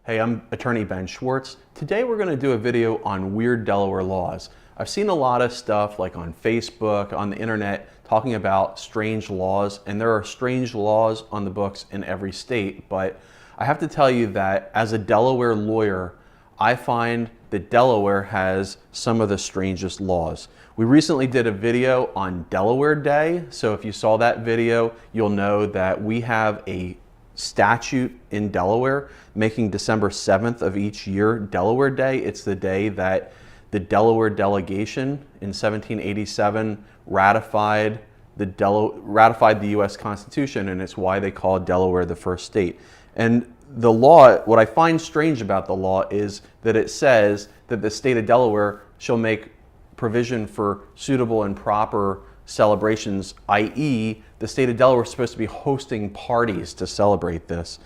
Hey, I'm attorney Ben Schwartz. Today we're going to do a video on weird Delaware laws. I've seen a lot of stuff like on Facebook, on the internet, talking about strange laws, and there are strange laws on the books in every state, but I have to tell you that as a Delaware lawyer, I find that Delaware has some of the strangest laws. We recently did a video on Delaware Day, so if you saw that video, you'll know that we have a statute in Delaware making December 7th of each year Delaware Day. It's the day that the Delaware delegation in 1787 ratified the U.S. Constitution, and it's why they call Delaware the first state. And the law, what I find strange about the law is that it says that the state of Delaware shall make provision for suitable and proper celebrations, i.e. the state of Delaware is supposed to be hosting parties to celebrate this,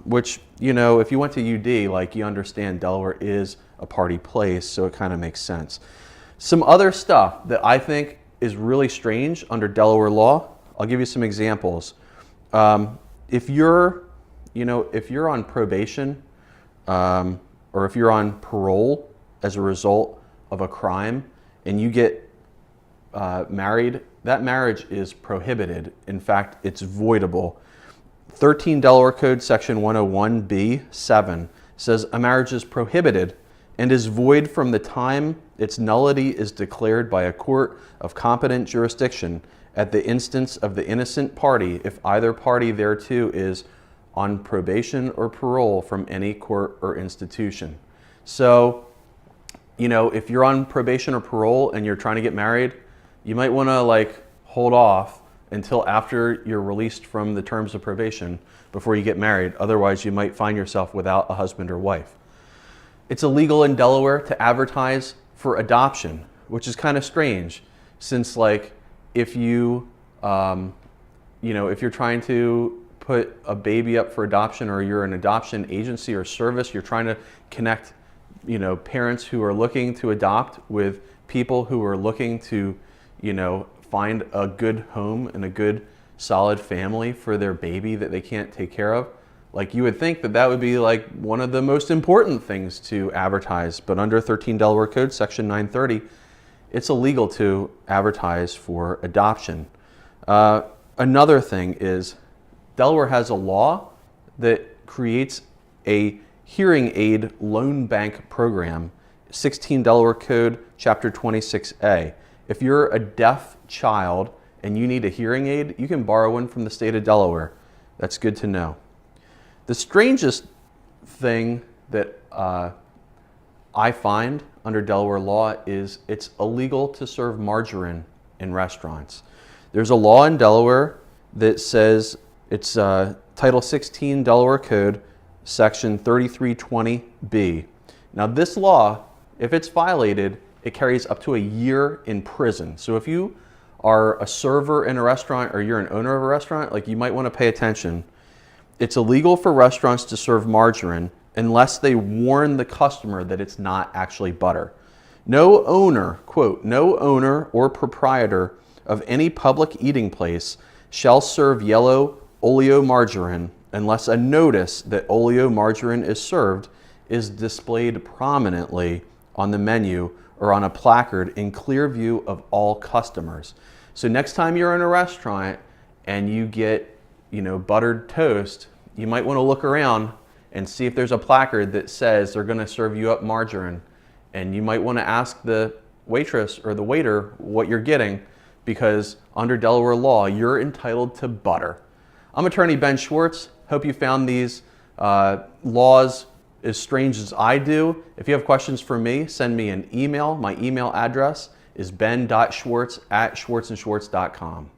which, you know, if you went to UD, like, you understand Delaware is a party place, so it kind of makes sense. Some other stuff that I think is really strange under Delaware law, I'll give you some examples. If you're on probation, or if you're on parole as a result of a crime and you get married, that marriage is prohibited. In fact, it's voidable. 13 Delaware Code section 101B7 says a marriage is prohibited and is void from the time its nullity is declared by a court of competent jurisdiction at the instance of the innocent party if either party thereto is on probation or parole from any court or institution. So, you know, if you're on probation or parole and you're trying to get married, you might want to hold off until after you're released from the terms of probation before you get married. Otherwise, you might find yourself without a husband or wife. It's illegal in Delaware to advertise for adoption, which is kind of strange, since if you, if you're trying to put a baby up for adoption, or you're an adoption agency or service, you're trying to connect, parents who are looking to adopt with people who are looking to, find a good home and a good solid family for their baby that they can't take care of. You would think that that would be one of the most important things to advertise, but under 13 Delaware Code section 930, it's illegal to advertise for adoption. Another thing is Delaware has a law that creates a hearing aid loan bank program, 16 Delaware Code chapter 26A. If you're a deaf child and you need a hearing aid, you can borrow one from the state of Delaware. That's good to know. The strangest thing that I find under Delaware law is it's illegal to serve margarine in restaurants. There's a law in Delaware that says, it's Title 16 Delaware Code, Section 3320B. Now this law, if it's violated, it carries up to a year in prison. So if you are a server in a restaurant or you're an owner of a restaurant, you might want to pay attention. It's illegal for restaurants to serve margarine unless they warn the customer that it's not actually butter. No owner, quote, no owner or proprietor of any public eating place shall serve yellow oleomargarine unless a notice that oleomargarine is served is displayed prominently on the menu or on a placard in clear view of all customers. So next time you're in a restaurant and you get, buttered toast, you might want to look around and see if there's a placard that says they're going to serve you up margarine. And you might want to ask the waitress or the waiter what you're getting, because under Delaware law, you're entitled to butter. I'm attorney Ben Schwartz. Hope you found these laws as strange as I do. If you have questions for me, send me an email. My email address is ben.schwartz@schwartzandschwartz.com.